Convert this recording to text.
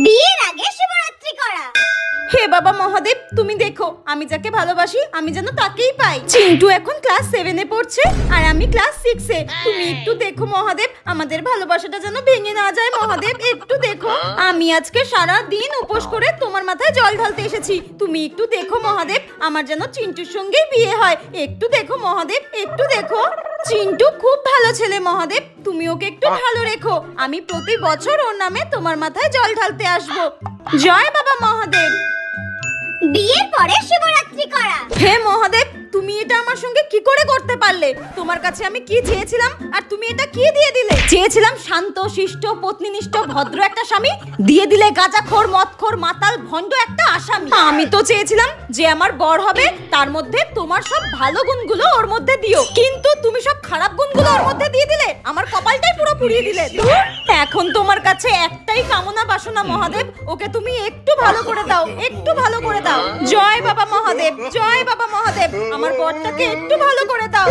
বিয়ের আগে শিবরাত্রি করা। হে বাবা মহাদেব, তুমি দেখো আমি যাকে ভালোবাসি আমি যেন তাকেই পাই। চিন্টু এখন ক্লাস 7 এ পড়ছে আর আমি ক্লাস 6 এ। তুমি একটু দেখো মহাদেব, আমাদের ভালোবাসাটা যেন ভেঙে না যায় মহাদেব, একটু দেখো। আমি আজকে সারা দিন উপোস করে তোমার মাথায় জল ঢালতে এসেছি, তুমি একটু দেখো মহাদেব, আমার যেন চিন্টুর সঙ্গেই বিয়ে হয়। একটু দেখো মহাদেব, একটু দেখো। চিন্টু খুব ভালো ছেলে মহাদেব, তুমি ওকে একটু ভালো রেখো। আমি প্রতি বছর ওর নামে তোমার মাথায় জল ঢালতে আসবো। জয় বাবা মহাদেব। বিয়ের পরে শিবরাত্রি করা। হে মহাদেব, তুমি এটা আমার সঙ্গে কি করে করতে পারলে? তোমার কাছে আমি কি চেয়েছিলাম আর তুমি এটা কি দিয়ে দিলে? চেয়েছিলাম শান্ত শিষ্ট পত্নীনিষ্ঠ ভদ্র একটা স্বামী, দিয়ে দিলে গাঁজাখোর মদখোর মাতাল ভণ্ড একটা আসামি। আমি তো চেয়েছিলাম যে আমার বর হবে, তার মধ্যে তোমার সব ভালো গুণগুলো ওর মধ্যে দিও, কিন্তু তুমি সব খারাপ গুণগুলো ওর মধ্যে দিয়ে দিলে, আমার কপালটাই পুরো পুড়িয়ে দিলে। এখন তোমার কাছে একটাই কামনা বাসনা মহাদেব, ওকে তুমি একটু ভালো করে দাও, একটু ভালো করে দাও। জয় বাবা মহাদেব, জয় বাবা মহাদেব, আমার বরটাকে একটু ভালো করে দাও।